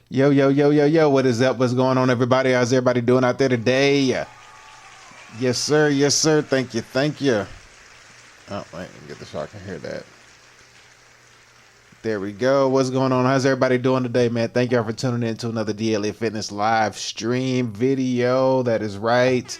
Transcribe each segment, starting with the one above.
Yo, yo, yo, yo, yo, what is up? What's going on, everybody? How's everybody doing out there today? Yes, sir. Yes, sir. Thank you. Thank you. Oh, wait, let me get this so I can hear that. There we go. What's going on? How's everybody doing today, man? Thank y'all for tuning in to another DLA Fitness live stream video. That is right.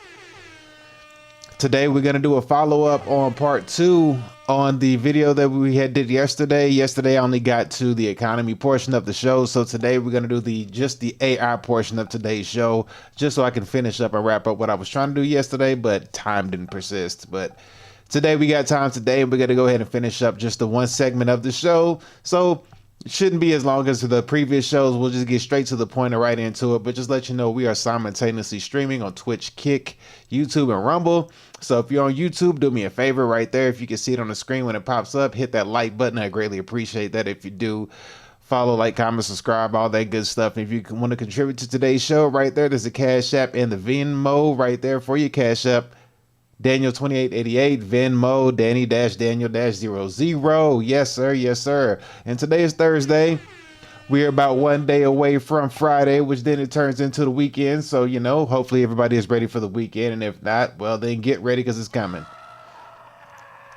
Today we're gonna do a follow-up on part 2 on the video that we did yesterday. Yesterday I only got to the economy portion of the show, so today we're gonna do just the AI portion of today's show, just so I can finish up and wrap up what I was trying to do yesterday, but time didn't persist. But today we got time today, and we're gonna go ahead and finish up just the one segment of the show. So it shouldn't be as long as the previous shows. We'll just get straight to the point and right into it. But just let you know, we are simultaneously streaming on Twitch, Kick, YouTube, and Rumble. So if you're on YouTube, do me a favor right there. If you can see it on the screen when it pops up, hit that like button. I greatly appreciate that. If you do, follow, like, comment, subscribe, all that good stuff. And if you want to contribute to today's show right there, there's a Cash App and the Venmo right there for your Cash App. Daniel2888, Venmo, Danny-Daniel-00. Yes, sir. Yes, sir. And today is Thursday. We're about one day away from Friday, which then it turns into the weekend. So, you know, hopefully everybody is ready for the weekend. And if not, well, then get ready because it's coming.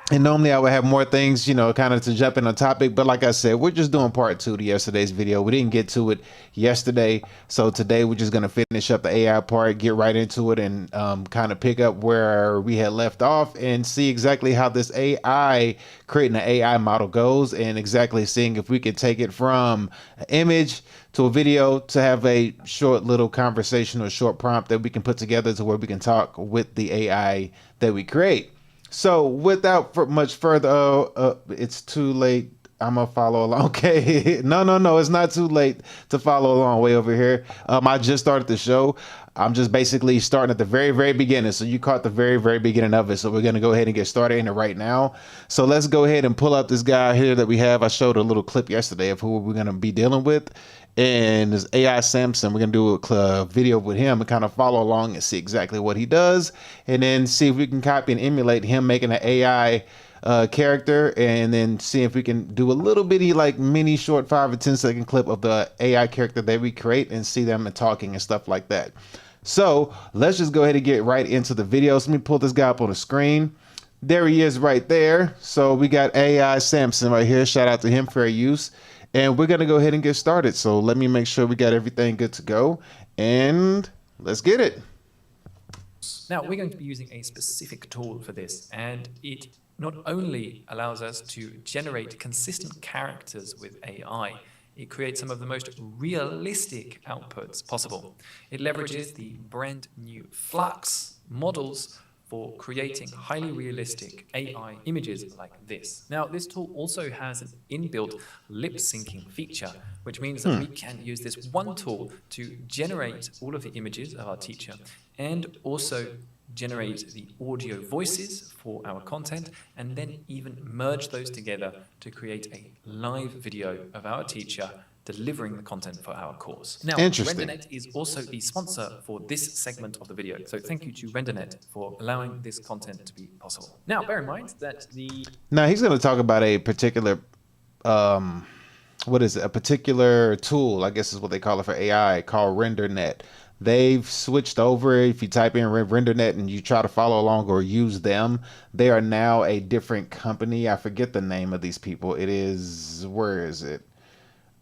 And normally I would have more things, you know, kind of to jump in on topic. But like I said, we're just doing part 2 to yesterday's video. We didn't get to it yesterday. So today we're just going to finish up the AI part, get right into it, and kind of pick up where we had left off and see exactly how this AI, creating an AI model goes, and exactly seeing if we can take it from an image to a video to have a short little conversation or short prompt that we can put together to where we can talk with the AI that we create. So without much further, it's too late. I'm gonna follow along. Okay, no, it's not too late to follow along way over here. I just started the show. I'm just basically starting at the very beginning. So you caught the very beginning of it. So we're gonna go ahead and get started in it right now. So let's go ahead and pull up this guy here that we have. I showed a little clip yesterday of who we're gonna be dealing with. And this AI Samson, we're gonna do a video with him and kind of follow along and see exactly what he does, and then see if we can copy and emulate him making an AI character, and then see if we can do a little bitty like mini short 5 or 10-second clip of the AI character that we create and see them talking and stuff like that. So let's just go ahead and get right into the video. So let me pull this guy up on the screen. There he is right there. So we got AI Samson right here. Shout out to him, fair use. And we're going to go ahead and get started. So let me make sure we got everything good to go. And let's get it. Now, we're going to be using a specific tool for this. And it not only allows us to generate consistent characters with AI, it creates some of the most realistic outputs possible. It leverages the brand new Flux models for creating highly realistic AI images like this. Now, this tool also has an inbuilt lip syncing feature, which means that we can use this one tool to generate all of the images of our teacher and also generate the audio voices for our content, and then even merge those together to create a live video of our teacher delivering the content for our course. Now, RenderNet is also the sponsor for this segment of the video. So thank you to RenderNet for allowing this content to be possible. Now, bear in mind that Now, he's going to talk about a particular, what is it? A particular tool, I guess is what they call it for AI, called RenderNet. They've switched over. If you type in RenderNet and you try to follow along or use them, they are now a different company. I forget the name of these people. It is, where is it?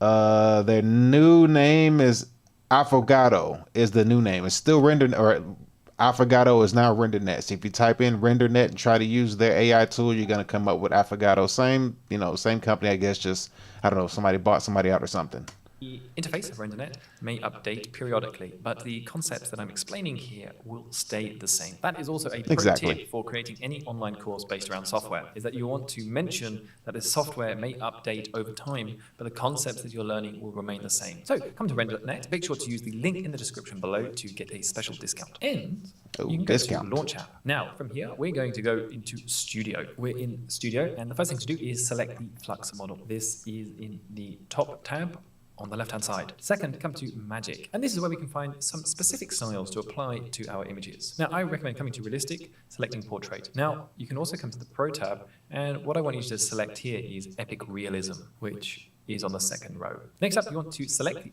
Their new name is Affogato is the new name. It's still or Affogato is now RenderNet. So if you type in RenderNet and try to use their AI tool, you're going to come up with Affogato. Same, you know, same company, I guess, just, I don't know, somebody bought somebody out or something. The interface of RenderNet may update periodically, but the concepts that I'm explaining here will stay the same. That is also a pro tip for creating any online course based around software, is that you want to mention that the software may update over time, but the concepts that you're learning will remain the same. So come to RenderNet, make sure to use the link in the description below to get a special discount. And you can go to Launch App. Now, from here, we're going to go into Studio. We're in Studio, and the first thing to do is select the Flux model. This is in the top tab on the left-hand side. Second, come to Magic. And this is where we can find some specific styles to apply to our images. Now, I recommend coming to Realistic, selecting Portrait. Now, you can also come to the Pro tab, and what I want you to select here is Epic Realism, which is on the second row. Next up, you want to select the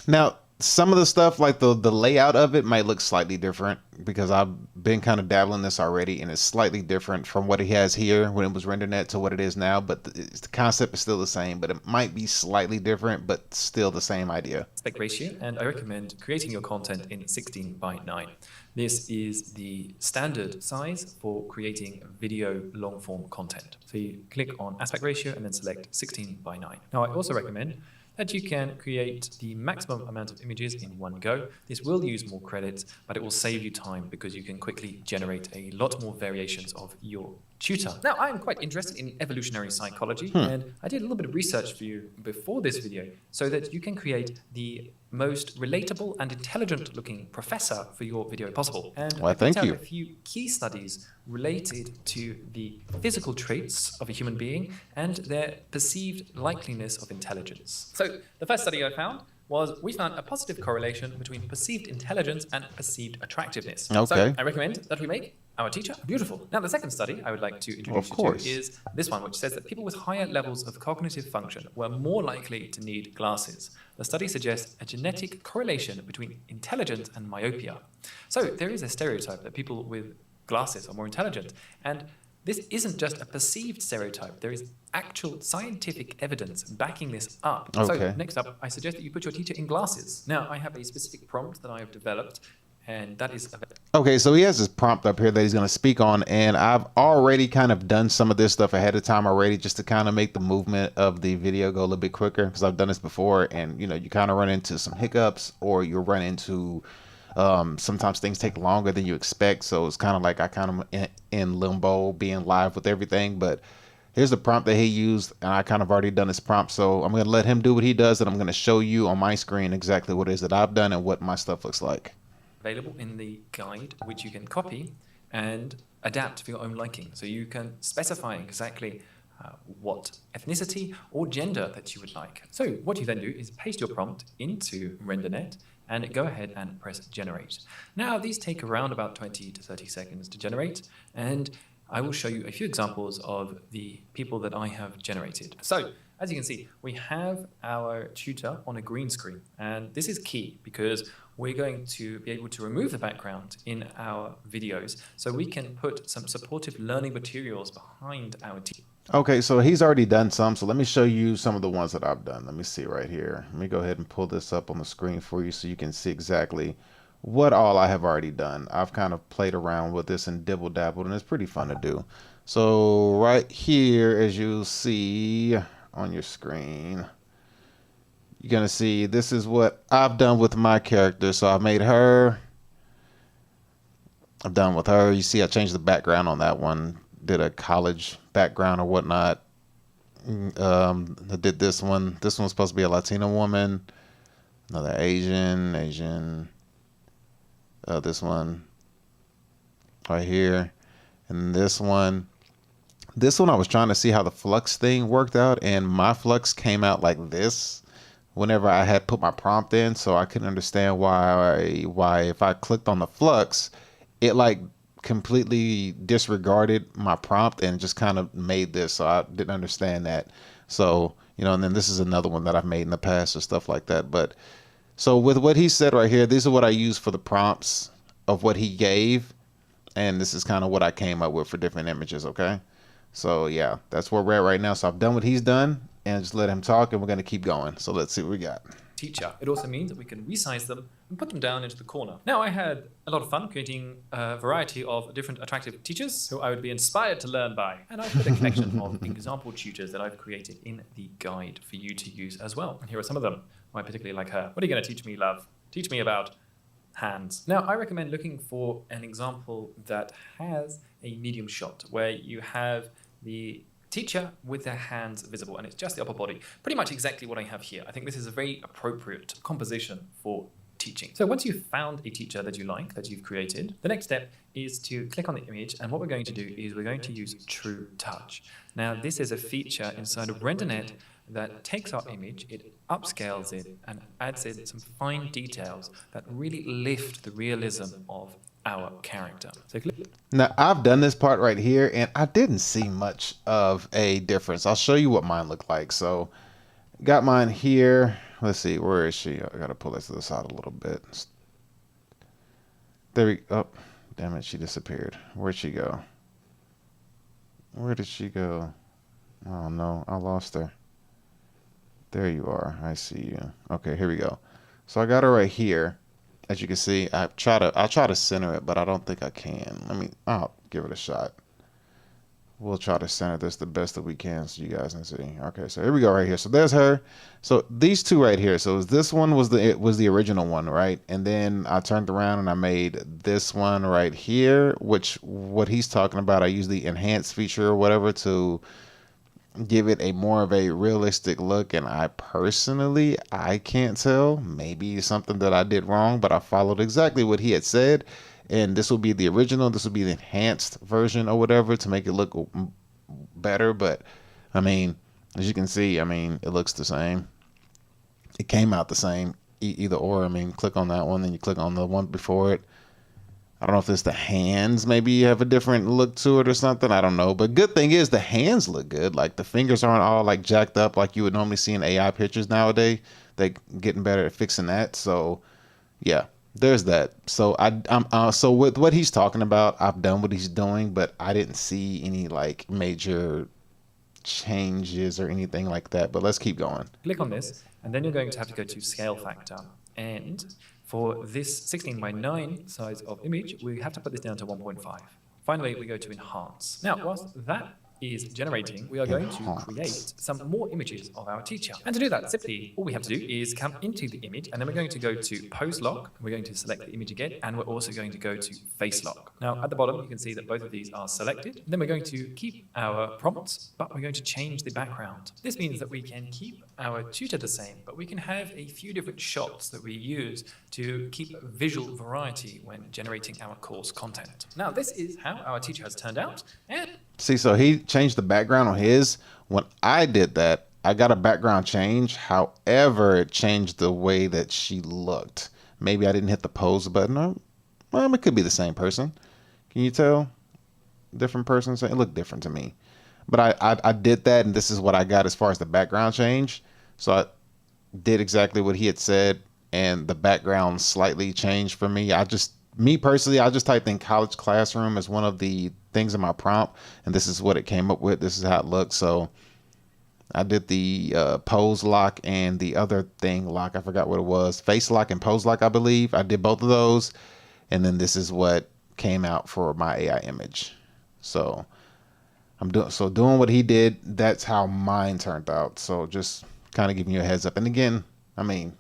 Now, some of the stuff, like the layout of it, might look slightly different because I've been kind of dabbling this already, and it's slightly different from what he has here when it was RenderNet to what it is now. But the concept is still the same, but it might be slightly different, but still the same idea. Aspect ratio, and I recommend creating your content in 16 by 9. This is the standard size for creating video long form content. So you click on aspect ratio and then select 16 by 9. Now I also recommend that you can create the maximum amount of images in one go. This will use more credits, but it will save you time because you can quickly generate a lot more variations of your tutor. Now, I'm quite interested in evolutionary psychology, and I did a little bit of research for you before this video so that you can create the most relatable and intelligent looking professor for your video possible. And well, I picked out thank you. a few key studies related to the physical traits of a human being and their perceived likeliness of intelligence. So the first study I found was we found a positive correlation between perceived intelligence and perceived attractiveness. Okay. So I recommend that we make our teacher beautiful. Now, the second study I would like to introduce you to is this one, which says that people with higher levels of cognitive function were more likely to need glasses. The study suggests a genetic correlation between intelligence and myopia. So there is a stereotype that people with glasses are more intelligent, and this isn't just a perceived stereotype. There is actual scientific evidence backing this up. Okay. So next up, I suggest that you put your teacher in glasses. Now, I have a specific prompt that I have developed, and that is okay, so he has this prompt up here that he's going to speak on, and I've already kind of done some of this stuff ahead of time already just to kind of make the movement of the video go a little bit quicker, because I've done this before, and you kind of run into some hiccups, or you run into sometimes things take longer than you expect. So it's kind of like I kind of in limbo being live with everything. But here's the prompt that he used, and I kind of already done his prompt, so I'm going to let him do what he does, and I'm going to show you on my screen exactly what it is that I've done and what my stuff looks like. Available in the guide, which you can copy and adapt for your own liking. So you can specify exactly what ethnicity or gender that you would like. So what you then do is paste your prompt into RenderNet and go ahead and press generate. Now these take around about 20 to 30 seconds to generate, and I will show you a few examples of the people that I have generated. So as you can see, we have our tutor on a green screen, and this is key because we're going to be able to remove the background in our videos so we can put some supportive learning materials behind our teacher. Okay, so he's already done some, so let me show you some of the ones that I've done. Let me see right here. Let me go ahead and pull this up on the screen for you so you can see exactly what all I have already done. I've kind of played around with this and dibble dabbled, and it's pretty fun to do. So right here, as you see on your screen, you're gonna see this is what I've done with my character. So I made her. I've done with her. You see I changed the background on that one. Did a college background or whatnot. I did this one. This one's supposed to be a Latina woman. Another Asian. This one right here. And this one I was trying to see how the flux thing worked out, and my flux came out like this whenever I had put my prompt in, so I couldn't understand why if I clicked on the flux, it like completely disregarded my prompt and just kind of made this. So I didn't understand that. So, and then this is another one that I've made in the past or stuff like that. But so with what he said right here, these are what I use for the prompts of what he gave. And this is kind of what I came up with for different images. Okay. So yeah, that's where we're at right now. So I've done what he's done and just let him talk, and we're going to keep going. So let's see what we got. Teacher. It also means that we can resize them and put them down into the corner. Now, I had a lot of fun creating a variety of different attractive teachers who I would be inspired to learn by. And I've put a collection of example tutors that I've created in the guide for you to use as well. And here are some of them. I particularly like her. What are you going to teach me, love? Teach me about hands. Now, I recommend looking for an example that has a medium shot where you have the teacher with their hands visible, and it's just the upper body. Pretty much exactly what I have here. I think this is a very appropriate composition for teaching. So once you've found a teacher that you like, that you've created, the next step is to click on the image, and what we're going to do is we're going to use True Touch. Now, this is a feature inside of RenderNet that takes our image, it upscales it, and adds in some fine details that really lift the realism of our character. So now I've done this part right here, and I didn't see much of a difference. I'll show you what mine looked like. So got mine here Let's see, where is she? I gotta pull this to the side a little bit. There we go. Oh, damn it, she disappeared. Where'd she go? Where did she go? Oh no, I lost her. There you are. I see you. Okay, here we go. So I got her right here. As you can see, I'll try to center it, but I don't think I can. I'll give it a shot. We'll try to center this the best that we can so you guys can see. Okay, so here we go right here. So there's her. So these two right here. So this one was the original one, right? And then I turned around and I made this one right here, which what he's talking about, I use the enhance feature or whatever to give it a more of a realistic look. And I can't tell. Maybe something that I did wrong, but I followed exactly what he had said. And this will be the original. This will be the enhanced version or whatever to make it look better. But I mean, as you can see, I mean, it looks the same. It came out the same, either or. I mean, click on that one, then you click on the one before it. I don't know if it's the hands. Maybe you have a different look to it or something. I don't know. But good thing is the hands look good. Like the fingers aren't all like jacked up like you would normally see in AI pictures nowadays. They're getting better at fixing that. So yeah. There's that. So so with what he's talking about, I've done what he's doing, but I didn't see any like major changes or anything like that. But let's keep going. Click on this, and then you're going to have to go to scale factor. And for this 16:9 size of image, we have to put this down to 1.5. Finally, we go to enhance. Now, whilst that is generating, we are going to create some more images of our teacher. And to do that, simply, all we have to do is come into the image, and then we're going to go to pose lock. We're going to select the image again, and we're also going to go to face lock. Now, at the bottom, you can see that both of these are selected. Then we're going to keep our prompts, but we're going to change the background. This means that we can keep our tutor the same, but we can have a few different shots that we use to keep visual variety when generating our course content. Now, this is how our teacher has turned out, and see, so he changed the background on his. When I did that, I got a background change. However, it changed the way that she looked. Maybe I didn't hit the pose button. Or, well, it could be the same person. Can you tell? Different person. So it looked different to me. But I did that, and this is what I got as far as the background change. So I did exactly what he had said, and the background slightly changed for me. Me personally, I just typed in college classroom as one of the things in my prompt, and this is what it came up with. This is how it looks. So I did the pose lock and the other thing lock. I forgot what it was. Face lock and pose lock, I believe. I did both of those, and then this is what came out for my AI image. So doing what he did. That's how mine turned out. So just kind of giving you a heads up. And again, I mean,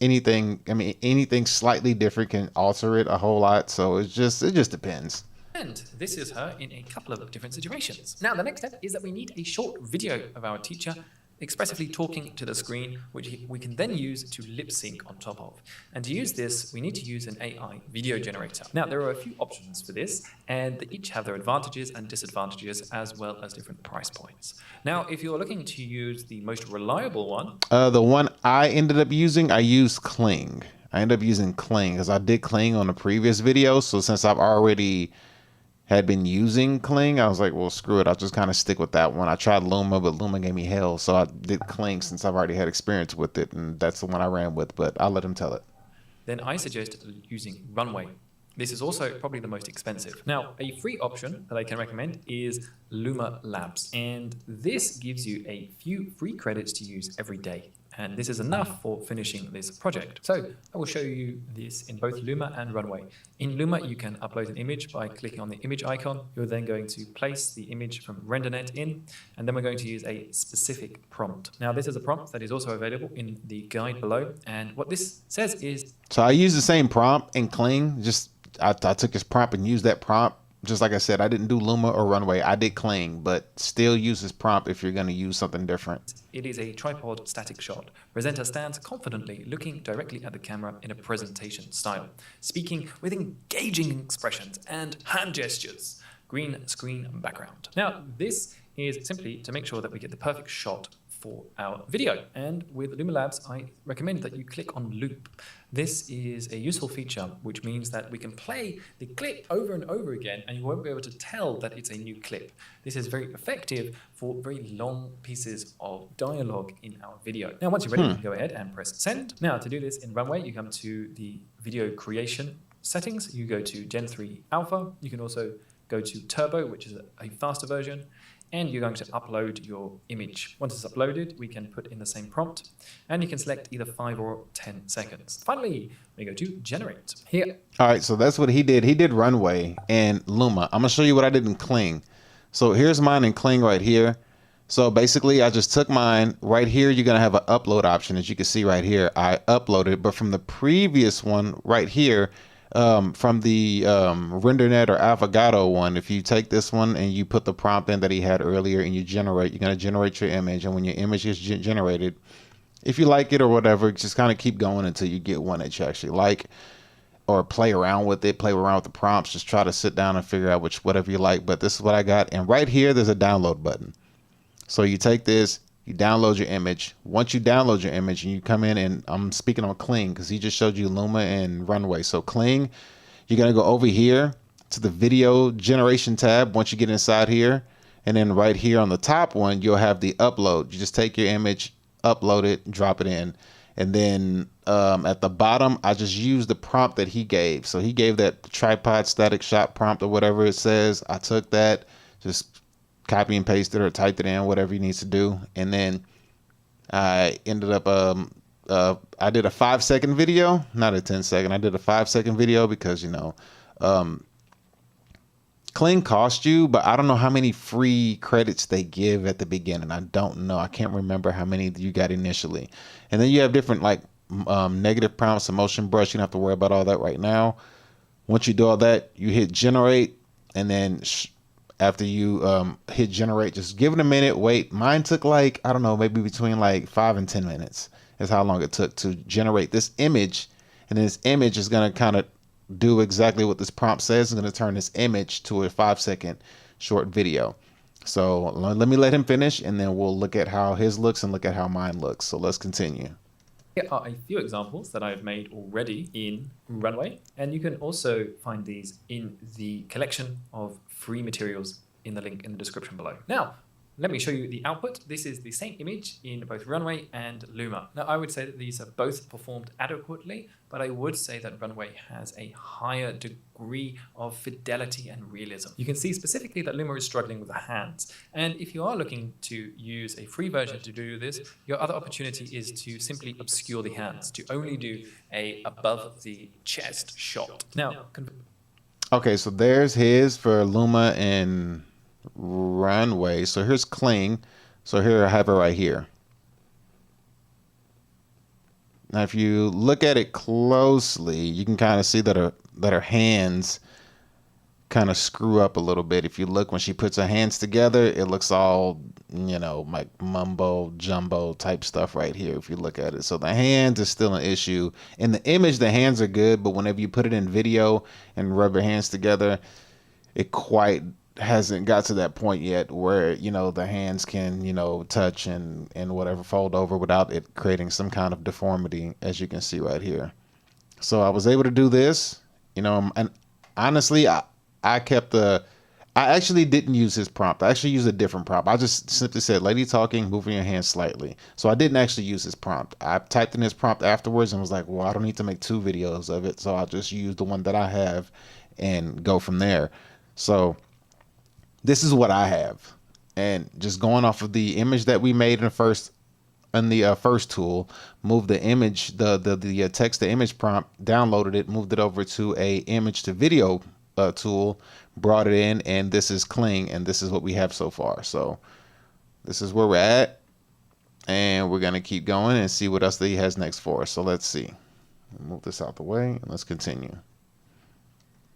anything slightly different can alter it a whole lot. So it just depends. And this is her in a couple of different situations. Now, the next step is that we need a short video of our teacher expressively talking to the screen, which we can then use to lip sync on top of. And to use this, we need to use an AI video generator. Now, there are a few options for this, and they each have their advantages and disadvantages, as well as different price points. Now, if you're looking to use the most reliable one... the one I ended up using, I used Kling. I ended up using Kling because I did Kling on the previous video. So since I've already had been using Kling, I was like, well, screw it. I'll just kind of stick with that one. I tried Luma, but Luma gave me hell. So I did Kling since I've already had experience with it. And that's the one I ran with, but I'll let him tell it. Then I suggest using Runway. This is also probably the most expensive. Now, a free option that I can recommend is Luma Labs. And this gives you a few free credits to use every day. And this is enough for finishing this project. So I will show you this in both Luma and Runway. In Luma, you can upload an image by clicking on the image icon. You're then going to place the image from RenderNet in, and then we're going to use a specific prompt. Now, this is a prompt that is also available in the guide below. And what this says is... So I use the same prompt in Kling. I took his prompt and used that prompt. Just like I said, I didn't do Luma or Runway. I did Kling, but still use this prompt if you're going to use something different. It is a tripod static shot. Presenter stands confidently looking directly at the camera in a presentation style, speaking with engaging expressions and hand gestures. Green screen background. Now, this is simply to make sure that we get the perfect shot for our video. And with Luma Labs, I recommend that you click on loop. This is a useful feature, which means that we can play the clip over and over again, and you won't be able to tell that it's a new clip. This is very effective for very long pieces of dialogue in our video. Now, once you're ready, you can go ahead and press send. Now, to do this in Runway, you come to the video creation settings. You go to Gen 3 Alpha. You can also go to Turbo, which is a faster version, and you're going to upload your image. Once it's uploaded, we can put in the same prompt, and you can select either 5 or 10 seconds. Finally, we go to generate. Here. All right, so that's what he did. He did Runway and Luma. I'm gonna show you what I did in Kling. So here's mine in Kling right here. So basically, I just took mine. Right here, you're gonna have an upload option. As you can see right here, I uploaded, but from the previous one right here, from the RenderNet or Avogado one, if you take this one and you put the prompt in that he had earlier and you generate, you're going to generate your image. And when your image is generated, if you like it or whatever, just kind of keep going until you get one that you actually like, or play around with it, play around with the prompts, just try to sit down and figure out whatever you like. But this is what I got. And right here, there's a download button. So you take this, you download your image. Once you download your image and you come in, and I'm speaking on Kling because he just showed you Luma and Runway. So Kling, you're going to go over here to the video generation tab once you get inside here. And then right here on the top one, you'll have the upload. You just take your image, upload it, drop it in. And then at the bottom, I just used the prompt that he gave. So he gave that tripod static shot prompt or whatever it says. I took that, just copy and paste it or type it in, whatever he needs to do. And then I ended up, I did a 5-second video, not a 10-second. I did a 5-second video because, you know, Kling cost you, but I don't know how many free credits they give at the beginning. I don't know. I can't remember how many you got initially. And then you have different like negative prompts, a motion brush. You don't have to worry about all that right now. Once you do all that, you hit generate, and then after you hit generate, just give it a minute, wait. Mine took like, I don't know, maybe between like 5 and 10 minutes is how long it took to generate this image. And this image is going to kind of do exactly what this prompt says. It's going to turn this image to a 5-second short video. So let me let him finish, and then we'll look at how his looks and look at how mine looks. So let's continue. Here are a few examples that I've made already in Runway, and you can also find these in the collection of free materials in the link in the description below. Now, let me show you the output. This is the same image in both Runway and Luma. Now, I would say that these have both performed adequately, but I would say that Runway has a higher degree of fidelity and realism. You can see specifically that Luma is struggling with the hands. And if you are looking to use a free version to do this, your other opportunity is to simply obscure the hands, to only do a above the chest shot. Now, okay, so there's his for Luma and Runway. So here's Kling. So here I have it right here. Now, if you look at it closely, you can kind of see that her hands kind of screw up a little bit. If you look when she puts her hands together, it looks all, you know, like mumbo jumbo type stuff right here. If you look at it, so the hands is still an issue. In the image, the hands are good, but whenever you put it in video and rub your hands together, it quite hasn't got to that point yet where, you know, the hands can, you know, touch and whatever fold over without it creating some kind of deformity, as you can see right here. So I was able to do this, you know, and honestly, I actually didn't use his prompt. I actually used a different prompt. I just simply said, lady talking, moving your hands slightly. So I didn't actually use his prompt. I typed in his prompt afterwards and was like, well, I don't need to make 2 videos of it. So I'll just use the one that I have and go from there. So this is what I have, and just going off of the image that we made in the first tool, moved the image, the text to image prompt, downloaded it, moved it over to a image to video tool, brought it in, and this is Kling, and this is what we have so far. So this is where we're at, and we're gonna keep going and see what else that he has next for us. So let's see. Move this out the way and let's continue.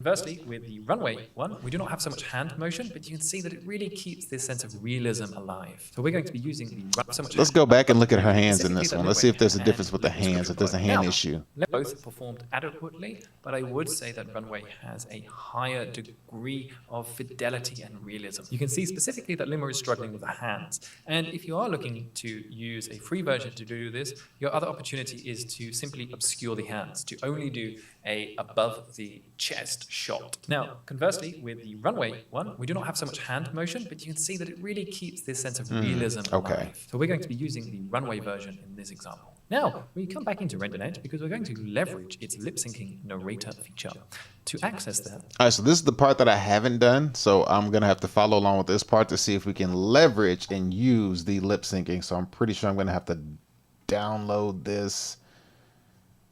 Conversely, with the runway one, we do not have so much hand motion, but you can see that it really keeps this sense of realism alive. So we're going to be using the so much. Let's go back and look at her hands in Specifically this the one. Let's liveway see if there's a and difference with the the hands, if there's a description hand line. issue. Both performed adequately, but I would say that runway has a higher degree of fidelity and realism. You can see specifically that Luma is struggling with the hands. And if you are looking to use a free version to do this, your other opportunity is to simply obscure the hands, to only do a above the chest shot. Now, conversely, with the runway one, we do not have so much hand motion, but you can see that it really keeps this sense of realism alive. So we're going to be using the runway version in this example. Now, we come back into RenderNet because we're going to leverage its lip-syncing narrator feature. To access that... All right, so this is the part that I haven't done, so I'm going to have to follow along with this part to see if we can leverage and use the lip-syncing. So I'm pretty sure I'm going to have to download this.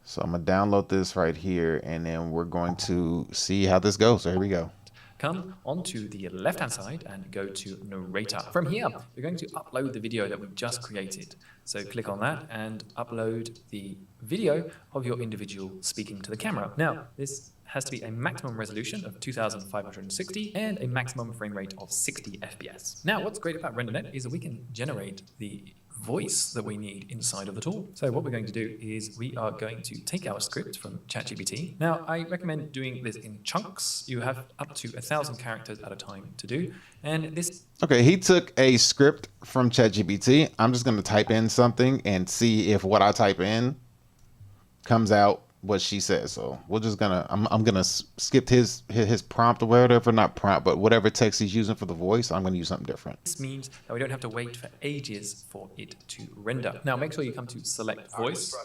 So I'm going to download this right here, and then we're going to see how this goes. So here we go. Come onto the left-hand side and go to narrator. From here, we're going to upload the video that we've just created. So click on that and upload the video of your individual speaking to the camera. Now, this has to be a maximum resolution of 2560 and a maximum frame rate of 60 FPS. Now, what's great about RenderNet is that we can generate the voice that we need inside of the tool. So what we're going to do is we are going to take our script from ChatGPT. Now, I recommend doing this in chunks. You have up to 1,000 characters at a time to do. And this... Okay, he took a script from ChatGPT. I'm just going to type in something and see if what I type in comes out what she says. So we're just gonna I'm gonna skip his prompt or whatever, not prompt, but whatever text he's using for the voice. I'm gonna use something different. This means that we don't have to wait for ages for it to render. Now make sure you come to select voice.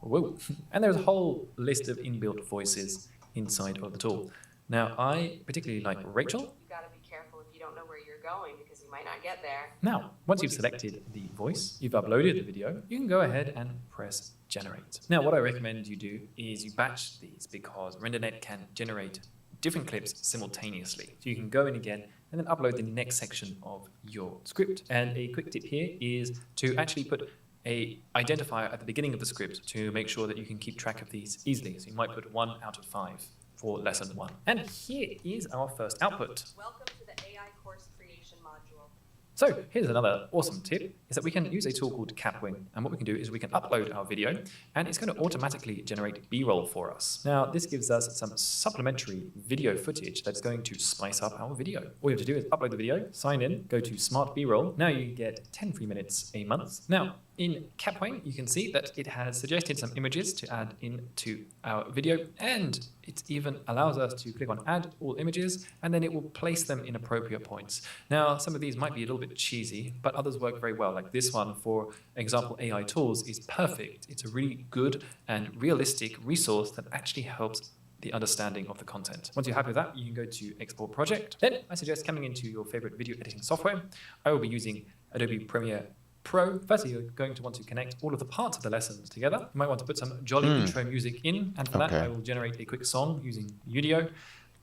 Whoa. And there's a whole list of inbuilt voices inside of the tool. Now I particularly like Rachel. You gotta be careful if you don't know where you're going because you might not get there. Now, once you've selected the voice, you've uploaded the video, you can go ahead and press generate. Now, what I recommend you do is you batch these because RenderNet can generate different clips simultaneously. So you can go in again and then upload the next section of your script. And a quick tip here is to actually put a identifier at the beginning of the script to make sure that you can keep track of these easily. So you might put 1 out of 5 for lesson 1. And here is our first output. Welcome to the AI course creation module. So here's another awesome tip, is that we can use a tool called Capwing. And what we can do is we can upload our video, and it's going to automatically generate B-roll for us. Now, this gives us some supplementary video footage that's going to spice up our video. All you have to do is upload the video, sign in, go to Smart B-roll. Now you get 10 free minutes a month. Now, in Capwing, you can see that it has suggested some images to add into our video, and it even allows us to click on Add All Images, and then it will place them in appropriate points. Now, some of these might be a little bit cheesy, but others work very well. Like this one, for example, AI tools, is perfect. It's a really good and realistic resource that actually helps the understanding of the content. Once you're happy with that, you can go to Export Project. Then I suggest coming into your favorite video editing software. I will be using Adobe Premiere Pro. Firstly, you're going to want to connect all of the parts of the lessons together. You might want to put some jolly intro music in, and for that, I will generate a quick song using Udio.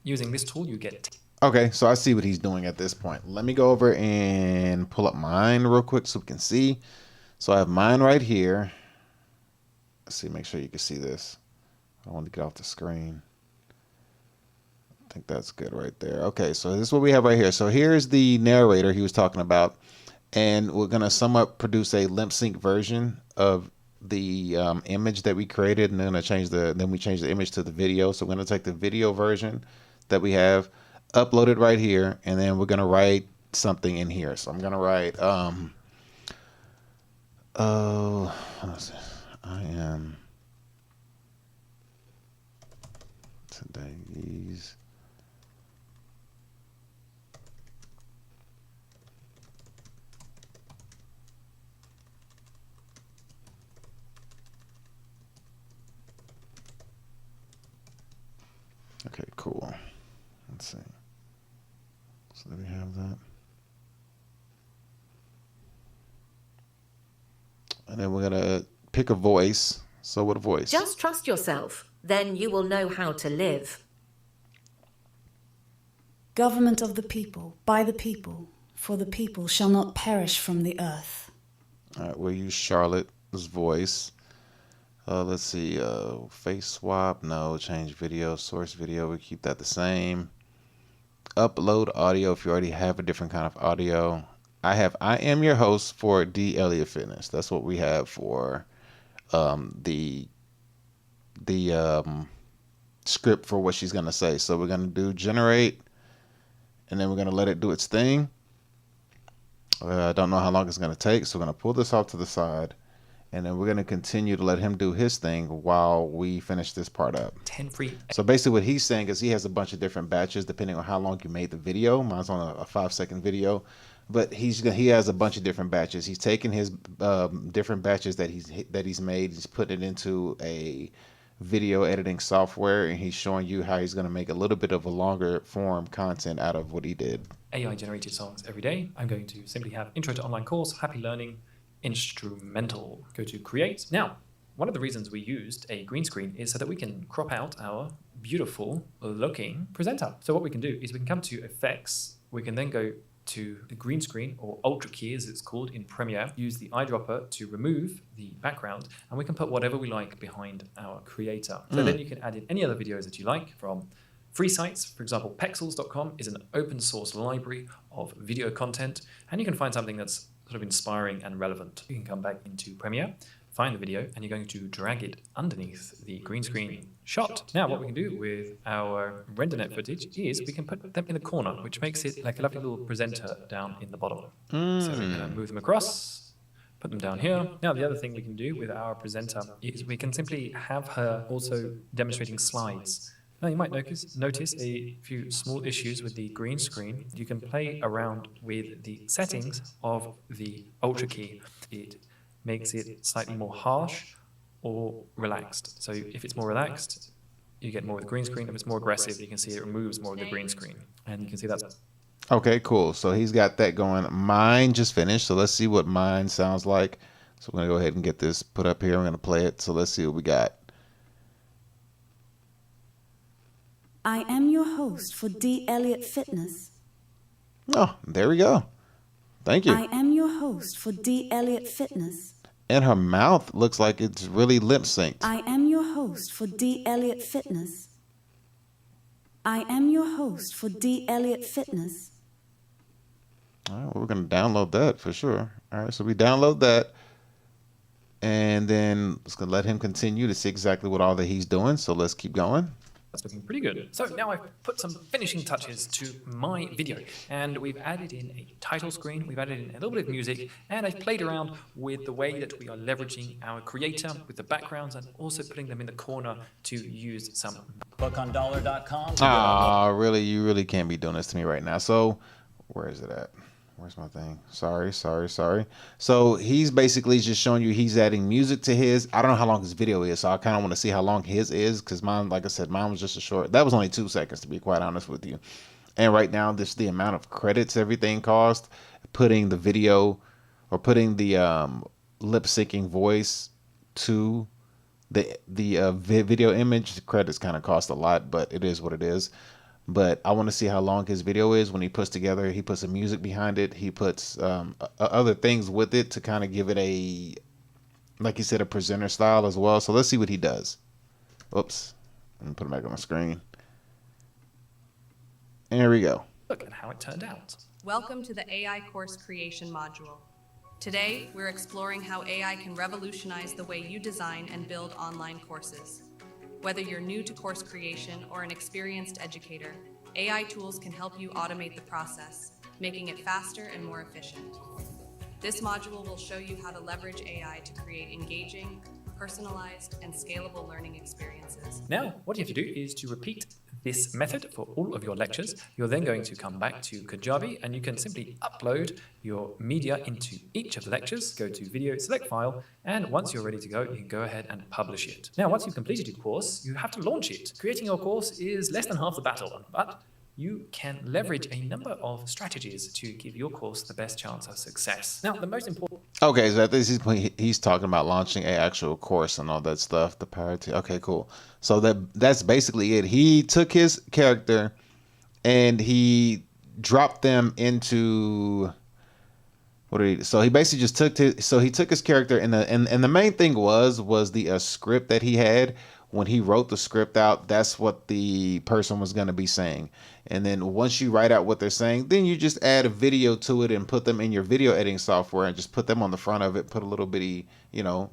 Using this tool, you get... Okay, so I see what he's doing at this point. Let me go over and pull up mine real quick so we can see. So I have mine right here. Let's see, make sure you can see this. I want to get off the screen. I think that's good right there. Okay, so this is what we have right here. So here's the narrator he was talking about. And we're going to produce a lip sync version of the image that we created, and then we change the image to the video. So we're going to take the video version that we have, upload it right here, and then we're going to write something in here. So I'm going to write, I am today's Okay, cool. Let's see. So there we have that. And then we're going to pick a voice. So what a voice? Just trust yourself, then you will know how to live. Government of the people, by the people, for the people shall not perish from the earth. All right, we'll use Charlotte's voice. Let's see. Face swap. No. Change video. Source video. We keep that the same. Upload audio if you already have a different kind of audio. I am your host for D. Elliott Fitness. That's what we have for the script for what she's gonna say. So we're gonna do generate, and then we're gonna let it do its thing. I don't know how long it's gonna take, so we're gonna pull this off to the side, and then we're gonna continue to let him do his thing while we finish this part up. 10 free. So basically what he's saying is he has a bunch of different batches depending on how long you made the video. Mine's on a 5-second video, but he has a bunch of different batches. He's taking his different batches that he's made. He's putting it into a video editing software, and he's showing you how he's going to make a little bit of a longer form content out of what he did. AI generated songs every day. I'm going to simply have intro to online course, happy learning, instrumental. Go to create. Now, one of the reasons we used a green screen is so that we can crop out our beautiful looking presenter. So what we can do is we can come to effects. We can then go to the green screen, or ultra key as it's called in Premiere, use the eyedropper to remove the background, and we can put whatever we like behind our creator. So then you can add in any other videos that you like from free sites. For example, pexels.com is an open source library of video content, and you can find something that's sort of inspiring and relevant. You can come back into Premiere, find the video, and you're going to drag it underneath the green screen shot. Now, what we can do with our RenderNet footage is we can put them in the corner, which makes it like a lovely little presenter down in the bottom. So we're going to move them across, put them down here. Now, the other thing we can do with our presenter is we can simply have her also demonstrating slides. Now, you might notice a few small issues with the green screen. You can play around with the settings of the Ultra key. It makes it slightly more harsh or relaxed. So if it's more relaxed, you get more of the green screen. If it's more aggressive, you can see it removes more of the green screen. And you can see that's... Okay, cool. So he's got that going. Mine just finished, so let's see what mine sounds like. So we're going to go ahead and get this put up here. I'm going to play it. So let's see what we got. I am your host for D. Elliott Fitness. Oh, there we go. Thank you. I am your host for D. Elliott Fitness. And her mouth looks like it's really lip synced. I am your host for D. Elliott Fitness. I am your host for D. Elliott Fitness. All right, well, we're going to download that for sure. All right, so we download that. And then it's going to let him continue to see exactly what all that he's doing. So let's keep going. That's looking pretty good. So now I've put some finishing touches to my video, and we've added in a title screen, we've added in a little bit of music, and I've played around with the way that we are leveraging our creator with the backgrounds and also putting them in the corner to use some. Book on dollar.com. Ah, really? You really can't be doing this to me right now. So where is it at? Where's my thing? Sorry. So he's basically just showing you he's adding music to his. I don't know how long his video is, so I kind of want to see how long his is, because mine, like I said, mine was just a short. That was only 2 seconds, to be quite honest with you. And right now, this the amount of credits everything cost, putting the video or putting the lip syncing voice to the video image. The credits kind of cost a lot, but it is what it is. But I want to see how long his video is when he puts together. He puts some music behind it. He puts other things with it to kind of give it a, like you said, a presenter style as well. So let's see what he does. Oops. Let me put it back on my screen. And here we go. Look at how it turned out. Welcome to the AI course creation module. Today, we're exploring how AI can revolutionize the way you design and build online courses. Whether you're new to course creation or an experienced educator, AI tools can help you automate the process, making it faster and more efficient. This module will show you how to leverage AI to create engaging, personalized, and scalable learning experiences. Now, what you have to do is to repeat this method for all of your lectures. You're then going to come back to Kajabi, and you can simply upload your media into each of the lectures. Go to Video, select File, and once you're ready to go, you can go ahead and publish it. Now, once you've completed your course, you have to launch it. Creating your course is less than half the battle, but you can leverage a number of strategies to give your course the best chance of success. Now, the most important... Okay, so he's talking about launching an actual course and all that stuff, the parity. Okay, cool. So that's basically it. He took his character and he dropped them into what did he? So he basically just took his character, and the main thing was the script that he had when he wrote the script out. That's what the person was going to be saying. And then once you write out what they're saying, then you just add a video to it and put them in your video editing software and just put them on the front of it. Put a little bitty,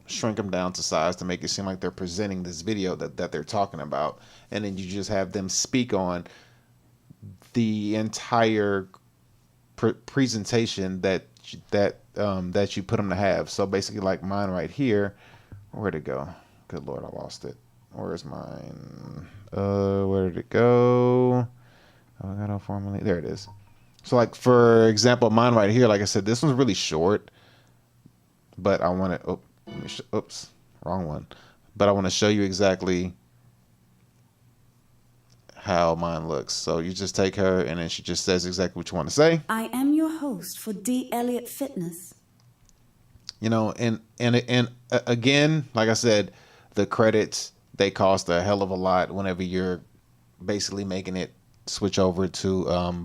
shrink them down to size to make it seem like they're presenting this video that they're talking about. And then you just have them speak on the entire presentation that you put them to have. So basically, like mine right here, where'd it go? Good Lord, I lost it. Where's mine? Where did it go? Oh, I got no formally. There it is. So like, for example, mine right here, like I said, this one's really short, but I want to, oops, wrong one. But I want to show you exactly how mine looks. So you just take her, and then she just says exactly what you want to say. I am your host for D. Elliott Fitness. And again, like I said, the credits, they cost a hell of a lot whenever you're basically making it switch over to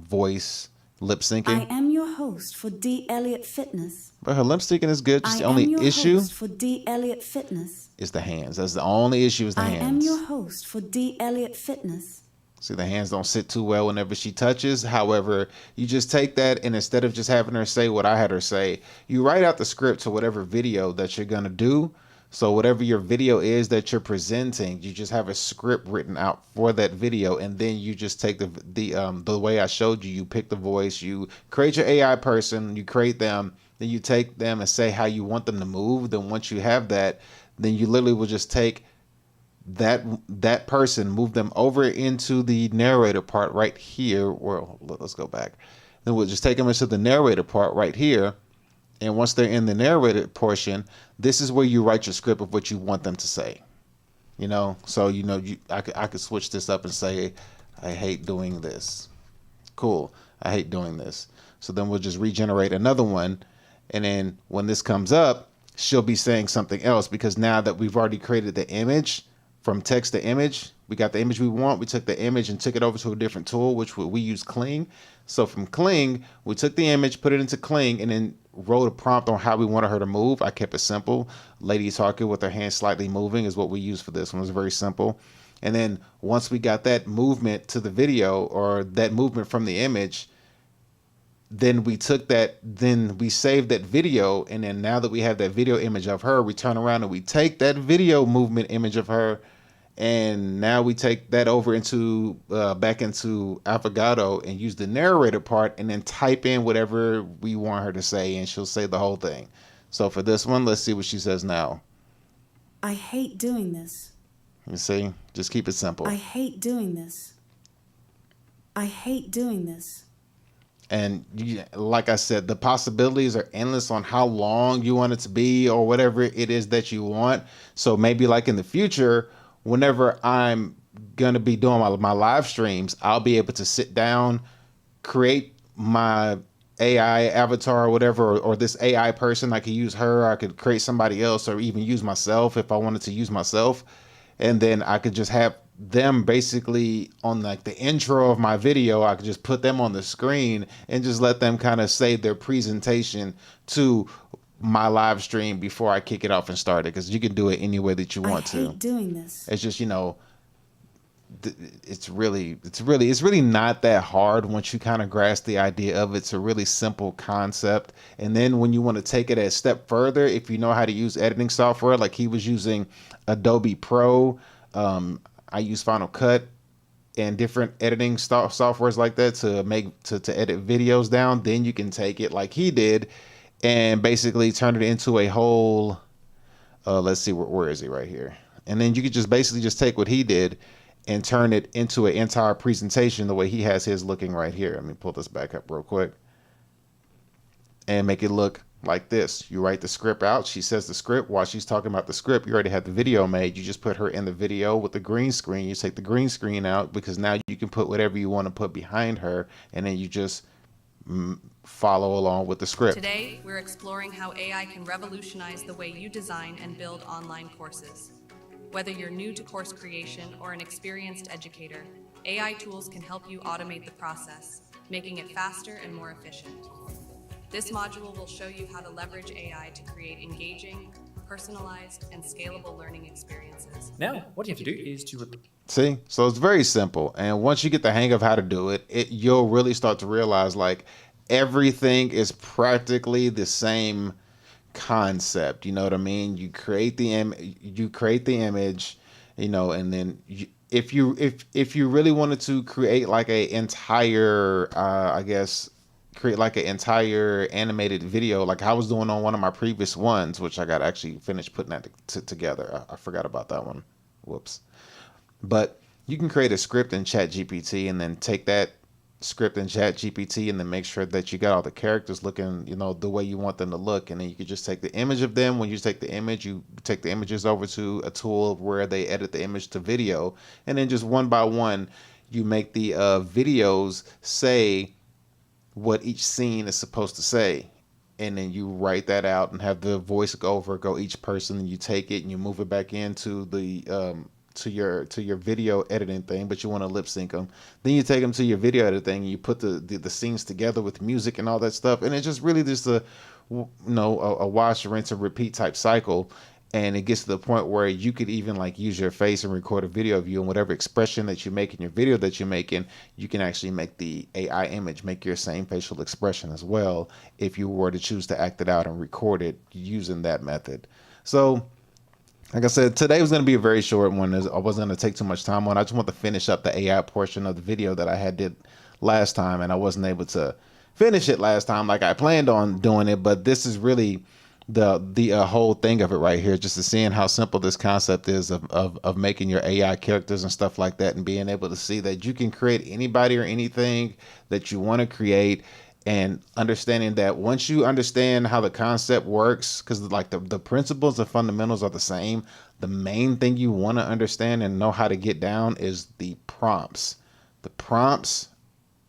voice lip syncing. I am your host for D. Elliott Fitness. But her lip syncing is good. Just the I am only your issue host for D. Elliott Fitness. is the hands. That's the only issue, is the hands. I am your host for D. Elliott Fitness. See, the hands don't sit too well whenever she touches. However, you just take that, and instead of just having her say what I had her say, you write out the script to whatever video that you're going to do. So whatever your video is that you're presenting, you just have a script written out for that video, and then you just take the way I showed you. You pick the voice, you create your AI person, you create them, then you take them and say how you want them to move. Then once you have that, then you literally will just take that person, move them over into the narrator part right here. Well, let's go back. Then we'll just take them into the narrator part right here. And once they're in the narrated portion, this is where you write your script of what you want them to say. So I could switch this up and say, I hate doing this. Cool. I hate doing this. So then we'll just regenerate another one. And then when this comes up, she'll be saying something else, because now that we've already created the image from text to image, we got the image we want. We took the image and took it over to a different tool, which we use Kling. So from Kling, we took the image, put it into Kling, and then wrote a prompt on how we wanted her to move. I kept it simple. Lady talking with her hands slightly moving is what we used for this one. It was very simple. And then once we got that movement to the video, or that movement from the image, then we took that, then we saved that video. And then now that we have that video image of her, we turn around and we take that video movement image of her, and now we take that over into back into Avogado and use the narrator part, and then type in whatever we want her to say, and she'll say the whole thing. So for this one, let's see what she says now. I hate doing this. You see, just keep it simple. I hate doing this. I hate doing this. And like I said, the possibilities are endless on how long you want it to be, or whatever it is that you want. So maybe like in the future, whenever I'm going to be doing my live streams, I'll be able to sit down, create my AI avatar or whatever, or this AI person. I could use her, I could create somebody else, or even use myself if I wanted to use myself. And then I could just have them basically on like the intro of my video. I could just put them on the screen and just let them kind of say their presentation to my live stream before I kick it off and start it, because you can do it any way that you want to. I hate doing this. It's just, it's really not that hard once you kind of grasp the idea of it. It's a really simple concept. And then when you want to take it a step further, if you know how to use editing software, like he was using Adobe Pro, I use Final Cut and different editing softwares like that to edit videos down, then you can take it like he did and basically turn it into a whole, let's see, where is he right here? And then you could just basically just take what he did and turn it into an entire presentation the way he has his looking right here. Let me pull this back up real quick and make it look like this. You write the script out. She says the script. While she's talking about the script, you already have the video made. You just put her in the video with the green screen. You take the green screen out, because now you can put whatever you want to put behind her, and then you just follow along with the script. Today, we're exploring how AI can revolutionize the way you design and build online courses. Whether you're new to course creation or an experienced educator, AI tools can help you automate the process, making it faster and more efficient. This module will show you how to leverage AI to create engaging, personalized, and scalable learning experiences. Now, what you have to do is to repeat. See, so it's very simple. And once you get the hang of how to do it, you'll really start to realize like everything is practically the same concept. You know what I mean? You create the image, you know, and then if you really wanted to create like a entire, create like an entire animated video, like I was doing on one of my previous ones, which I got actually finished putting that together. I forgot about that one. Whoops. But you can create a script in ChatGPT and then take that script in ChatGPT and then make sure that you got all the characters looking, you know, the way you want them to look. And then you could just take the image of them. When you take the image, you take the images over to a tool where they edit the image to video. And then just one by one, you make the videos say what each scene is supposed to say. And then you write that out and have the voice go each person, and you take it and you move it back into the to your video editing thing, but you want to lip sync them. Then you take them to your video editing and you put the scenes together with music and all that stuff. And it's just really just a wash, rinse, and repeat type cycle. And it gets to the point where you could even like use your face and record a video of you, and whatever expression that you make in your video that you're making, you can actually make the AI image make your same facial expression as well if you were to choose to act it out and record it using that method. So like I said, today was going to be a very short one. I wasn't going to take too much time on. I just want to finish up the AI portion of the video that I did last time, and I wasn't able to finish it last time like I planned on doing it. But this is really the whole thing of it right here, just to seeing how simple this concept is of making your AI characters and stuff like that, and being able to see that you can create anybody or anything that you want to create. And understanding that once you understand how the concept works, because like the principles and fundamentals are the same, the main thing you want to understand and know how to get down is the prompts. The prompts,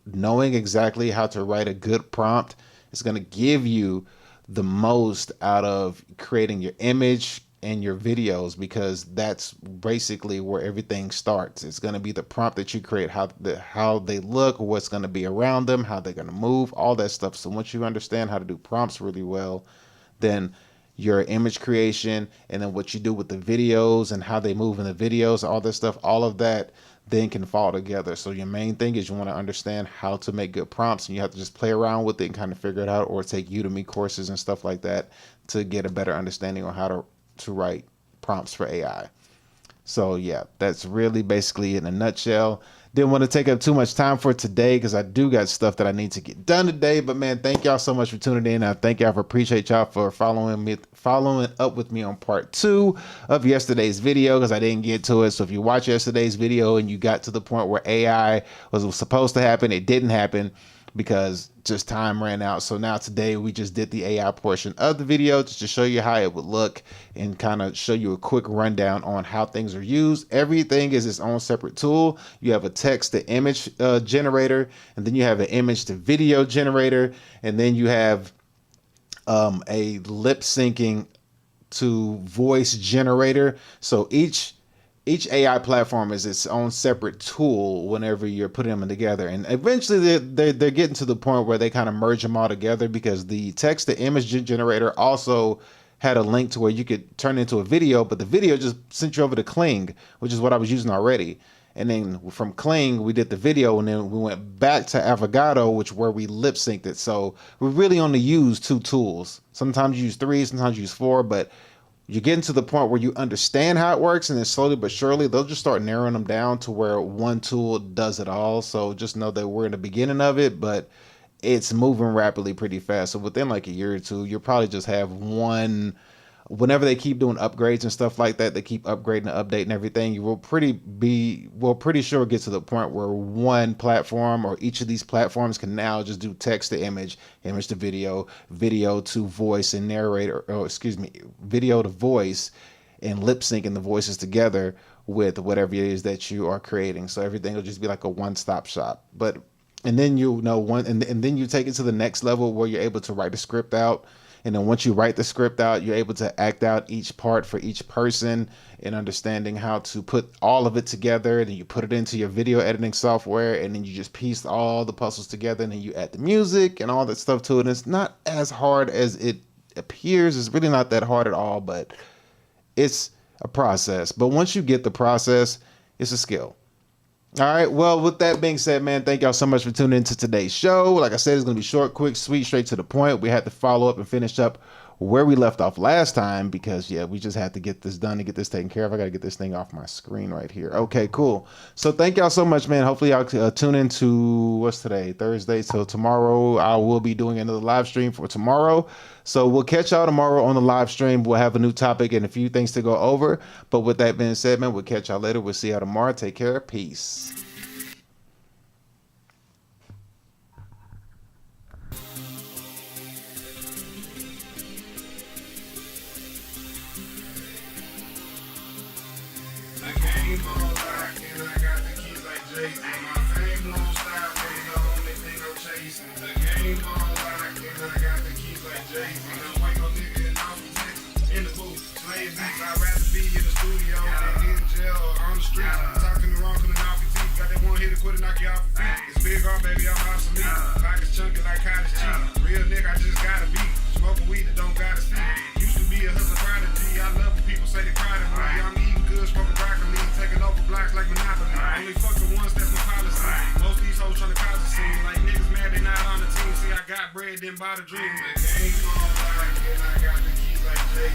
knowing exactly how to write a good prompt is going to give you the most out of creating your image and your videos, because that's basically where everything starts. It's going to be the prompt that you create, how they look, what's going to be around them, how they're going to move, all that stuff. So once you understand how to do prompts really well, then your image creation and then what you do with the videos and how they move in the videos, all that stuff, all of that then can fall together. So your main thing is you want to understand how to make good prompts, and you have to just play around with it and kind of figure it out, or take Udemy courses and stuff like that to get a better understanding on how to write prompts for AI. So yeah, that's really basically it in a nutshell. Didn't want to take up too much time for today because I do got stuff that I need to get done today. But man, thank y'all so much for tuning in. I thank y'all appreciate y'all for following up with me on part 2 of yesterday's video, because I didn't get to it. So if you watch yesterday's video and you got to the point where AI was supposed to happen, it didn't happen because just time ran out. So now today we just did the AI portion of the video just to show you how it would look and kind of show you a quick rundown on how things are used. Everything is its own separate tool. You have a text to image generator, and then you have an image to video generator, and then you have a lip syncing to voice generator. So each AI platform is its own separate tool whenever you're putting them together. And eventually they're getting to the point where they kind of merge them all together, because the text to image generator also had a link to where you could turn it into a video, but the video just sent you over to Kling, which is what I was using already. And then from Kling, we did the video, and then we went back to Avogado, which where we lip synced it. So we really only use 2 tools. Sometimes you use 3, sometimes you use 4, but you're getting to the point where you understand how it works, and then slowly but surely they'll just start narrowing them down to where one tool does it all. So just know that we're in the beginning of it, but it's moving rapidly pretty fast. So within like a year or two, you'll probably just have one. Whenever they keep doing upgrades and stuff like that, they keep upgrading and updating everything. You will pretty sure get to the point where one platform or each of these platforms can now just do text to image, image to video, video to voice and narrator, video to voice, and lip syncing the voices together with whatever it is that you are creating. So everything will just be like a one-stop shop. And then then you take it to the next level where you're able to write a script out. And then once you write the script out, you're able to act out each part for each person and understanding how to put all of it together. And then you put it into your video editing software, and then you just piece all the puzzles together, and then you add the music and all that stuff to it. And it's not as hard as it appears. It's really not that hard at all, but it's a process. But once you get the process, it's a skill. All right. Well, with that being said, man, thank y'all so much for tuning into today's show. Like I said, it's going to be short, quick, sweet, straight to the point. We had to follow up and finish up where we left off last time because, yeah, we just had to get this done and get this taken care of. I got to get this thing off my screen right here. Okay, cool. So thank y'all so much, man. Hopefully y'all tune into, what's today? Thursday. So tomorrow I will be doing another live stream for tomorrow. So we'll catch y'all tomorrow on the live stream. We'll have a new topic and a few things to go over. But with that being said, man, we'll catch y'all later. We'll see y'all tomorrow. Take care. Peace. Baby, I'm out for me. Pockets chunky like cottage cheese. Real nigga, I just gotta be. Smoking weed that don't gotta see. Used to be a hustler prodigy. I love when people say they proud of me. I'm eating good, smoking broccoli. Taking over blocks like Monopoly. Only fuck the ones that's my policy. Most of these hoes trying to cause a scene. Like niggas mad they not on the team. See, I got bread, then buy the dream. The game on like, and I got the keys like Jay.